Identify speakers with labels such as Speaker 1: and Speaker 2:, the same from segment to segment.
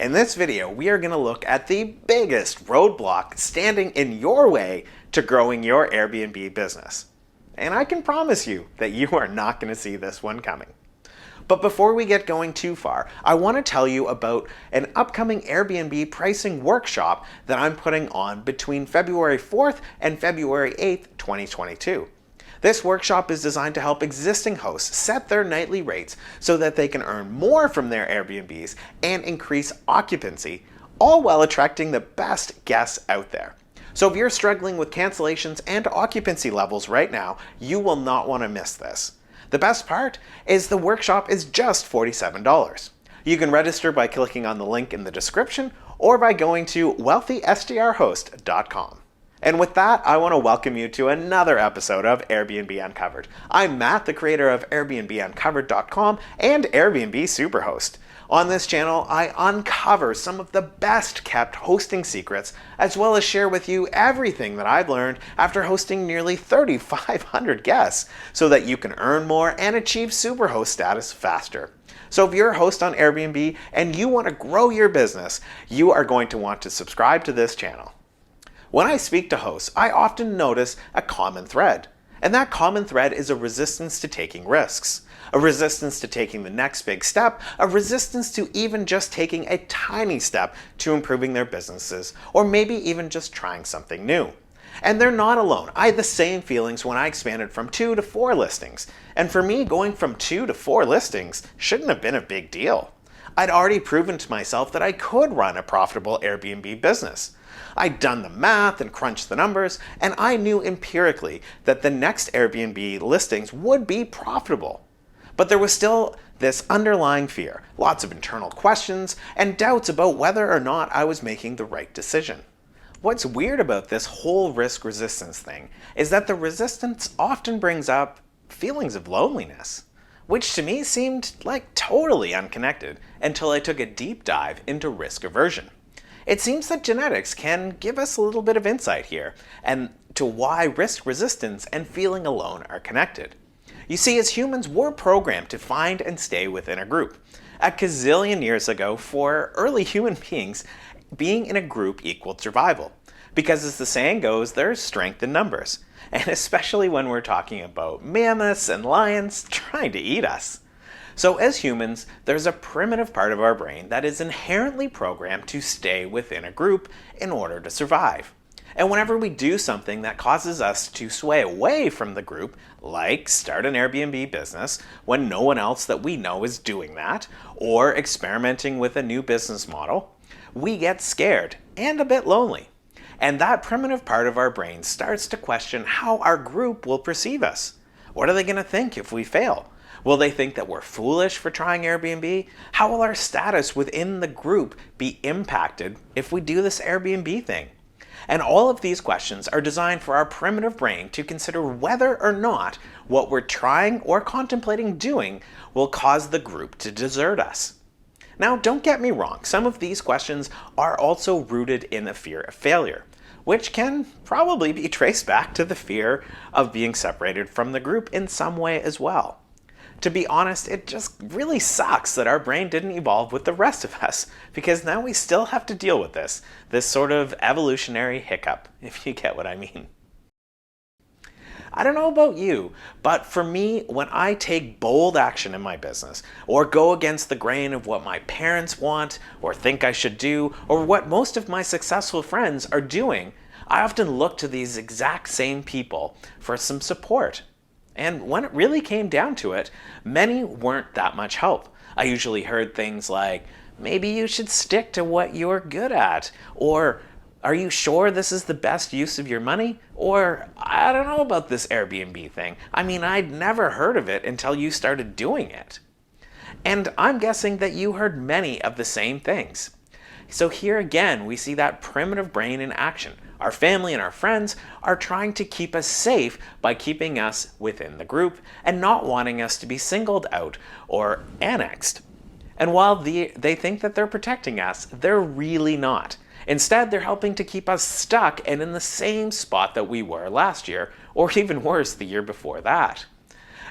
Speaker 1: In this video, we are going to look at the biggest roadblock standing in your way to growing your Airbnb business. And I can promise you that you are not going to see this one coming. But before we get going too far, I want to tell you about an upcoming Airbnb pricing workshop that I'm putting on between February 4th and February 8th, 2022. This workshop is designed to help existing hosts set their nightly rates so that they can earn more from their Airbnbs and increase occupancy, all while attracting the best guests out there. So if you're struggling with cancellations and occupancy levels right now, you will not want to miss this. The best part is the workshop is just $47. You can register by clicking on the link in the description or by going to wealthysdrhost.com. And with that, I want to welcome you to another episode of Airbnb Uncovered. I'm Matt, the creator of Airbnbuncovered.com and Airbnb Superhost. On this channel, I uncover some of the best kept hosting secrets, as well as share with you everything that I've learned after hosting nearly 3,500 guests, so that you can earn more and achieve Superhost status faster. So if you're a host on Airbnb and you want to grow your business, you are going to want to subscribe to this channel. When I speak to hosts, I often notice a common thread. And that common thread is a resistance to taking risks, a resistance to taking the next big step, a resistance to even just taking a tiny step to improving their businesses, or maybe even just trying something new. And they're not alone. I had the same feelings when I expanded from 2 to 4 listings. And for me, going from 2 to 4 listings shouldn't have been a big deal. I'd already proven to myself that I could run a profitable Airbnb business. I'd done the math and crunched the numbers, and I knew empirically that the next Airbnb listings would be profitable. But there was still this underlying fear, lots of internal questions, and doubts about whether or not I was making the right decision. What's weird about this whole risk resistance thing is that the resistance often brings up feelings of loneliness, which to me seemed like totally unconnected until I took a deep dive into risk aversion. It seems that genetics can give us a little bit of insight here, and to why risk resistance and feeling alone are connected. You see, as humans, we're programmed to find and stay within a group. A gazillion years ago, for early human beings, being in a group equaled survival. Because as the saying goes, there's strength in numbers. And especially when we're talking about mammoths and lions trying to eat us. So as humans, there's a primitive part of our brain that is inherently programmed to stay within a group in order to survive. And whenever we do something that causes us to sway away from the group, like start an Airbnb business when no one else that we know is doing that, or experimenting with a new business model, we get scared and a bit lonely. And that primitive part of our brain starts to question how our group will perceive us. What are they going to think if we fail? Will they think that we're foolish for trying Airbnb? How will our status within the group be impacted if we do this Airbnb thing? And all of these questions are designed for our primitive brain to consider whether or not what we're trying or contemplating doing will cause the group to desert us. Now, don't get me wrong, some of these questions are also rooted in a fear of failure, which can probably be traced back to the fear of being separated from the group in some way as well. To be honest, it just really sucks that our brain didn't evolve with the rest of us, because now we still have to deal with this sort of evolutionary hiccup, if you get what I mean. I don't know about you, but for me, when I take bold action in my business, or go against the grain of what my parents want, or think I should do, or what most of my successful friends are doing, I often look to these exact same people for some support. And when it really came down to it, many weren't that much help. I usually heard things like, maybe you should stick to what you're good at, or are you sure this is the best use of your money? Or I don't know about this Airbnb thing. I mean, I'd never heard of it until you started doing it. And I'm guessing that you heard many of the same things. So here again, we see that primitive brain in action. Our family and our friends are trying to keep us safe by keeping us within the group and not wanting us to be singled out or annexed. And while they think that they're protecting us, they're really not. Instead, they're helping to keep us stuck and in the same spot that we were last year, or even worse, the year before that.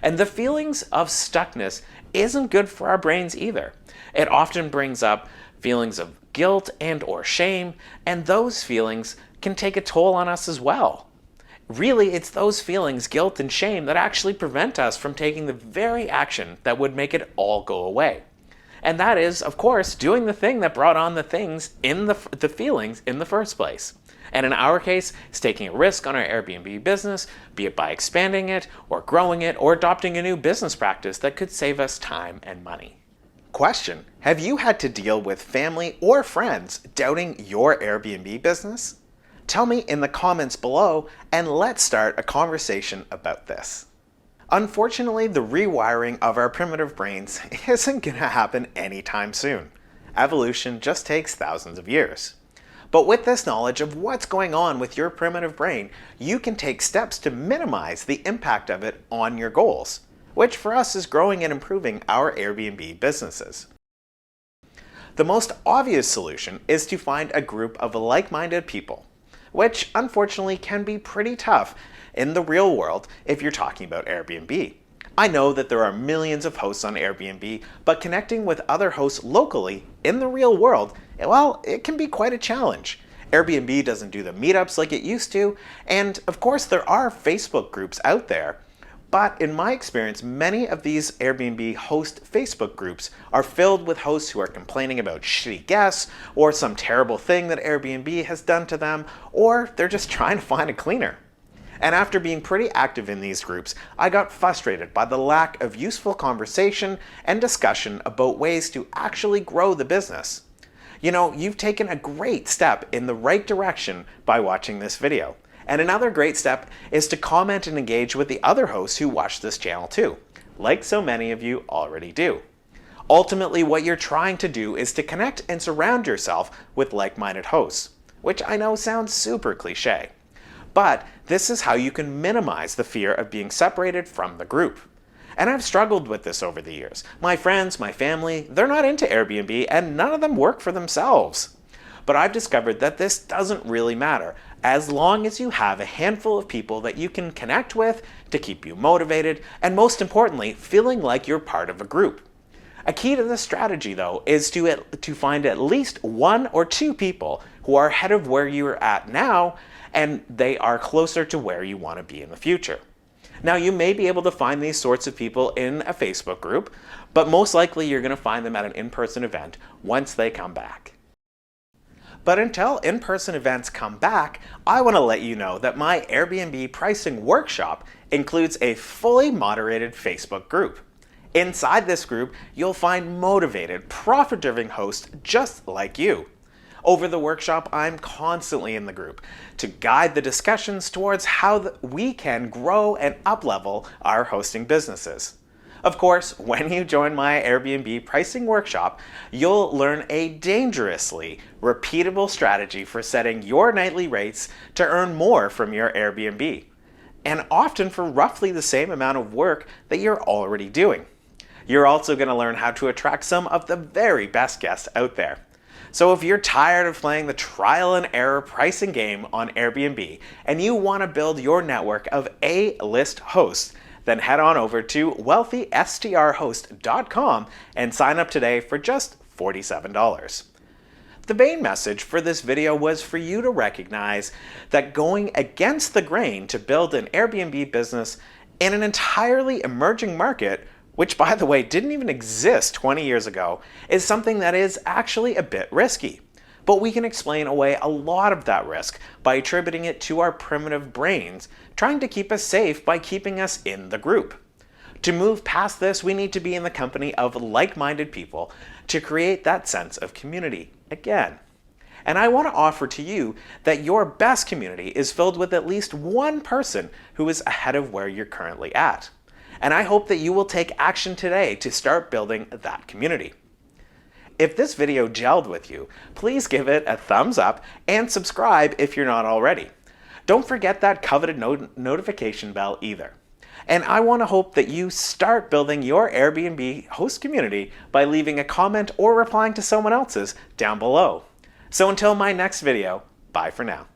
Speaker 1: And the feelings of stuckness isn't good for our brains either. It often brings up feelings of guilt and or shame, and those feelings can take a toll on us as well. Really, it's those feelings, guilt and shame, that actually prevent us from taking the very action that would make it all go away. And that is, of course, doing the thing that brought on the things in the feelings in the first place. And in our case, it's taking a risk on our Airbnb business, be it by expanding it, or growing it, or adopting a new business practice that could save us time and money. Question: have you had to deal with family or friends doubting your Airbnb business? Tell me in the comments below, and let's start a conversation about this. Unfortunately, the rewiring of our primitive brains isn't going to happen anytime soon. Evolution just takes thousands of years. But with this knowledge of what's going on with your primitive brain, you can take steps to minimize the impact of it on your goals, which for us is growing and improving our Airbnb businesses. The most obvious solution is to find a group of like-minded people, which unfortunately can be pretty tough in the real world if you're talking about Airbnb. I know that there are millions of hosts on Airbnb, but connecting with other hosts locally in the real world, well, it can be quite a challenge. Airbnb doesn't do the meetups like it used to, and of course there are Facebook groups out there, but in my experience, many of these Airbnb host Facebook groups are filled with hosts who are complaining about shitty guests, or some terrible thing that Airbnb has done to them, or they're just trying to find a cleaner. And after being pretty active in these groups, I got frustrated by the lack of useful conversation and discussion about ways to actually grow the business. You know, you've taken a great step in the right direction by watching this video. And another great step is to comment and engage with the other hosts who watch this channel too, like so many of you already do. Ultimately, what you're trying to do is to connect and surround yourself with like-minded hosts, which I know sounds super cliche. But this is how you can minimize the fear of being separated from the group. And I've struggled with this over the years. My friends, my family, they're not into Airbnb and none of them work for themselves. But I've discovered that this doesn't really matter as long as you have a handful of people that you can connect with to keep you motivated and, most importantly, feeling like you're part of a group. A key to this strategy, though, is to find at least 1 or 2 people who are ahead of where you're at now and they are closer to where you want to be in the future. Now, you may be able to find these sorts of people in a Facebook group, but most likely you're going to find them at an in-person event once they come back. But until in-person events come back, I want to let you know that my Airbnb pricing workshop includes a fully moderated Facebook group. Inside this group, you'll find motivated, profit-driven hosts just like you. Over the workshop, I'm constantly in the group to guide the discussions towards how we can grow and up-level our hosting businesses. Of course, when you join my Airbnb pricing workshop, you'll learn a dangerously repeatable strategy for setting your nightly rates to earn more from your Airbnb, and often for roughly the same amount of work that you're already doing. You're also going to learn how to attract some of the very best guests out there. So if you're tired of playing the trial and error pricing game on Airbnb and you want to build your network of A-list hosts, then head on over to wealthystrhost.com and sign up today for just $47. The main message for this video was for you to recognize that going against the grain to build an Airbnb business in an entirely emerging market, which by the way didn't even exist 20 years ago, is something that is actually a bit risky. But we can explain away a lot of that risk by attributing it to our primitive brains, trying to keep us safe by keeping us in the group. To move past this, we need to be in the company of like-minded people to create that sense of community again. And I want to offer to you that your best community is filled with at least one person who is ahead of where you're currently at. And I hope that you will take action today to start building that community. If this video gelled with you, please give it a thumbs up and subscribe if you're not already. Don't forget that coveted notification bell either. And I want to hope that you start building your Airbnb host community by leaving a comment or replying to someone else's down below. So until my next video, bye for now.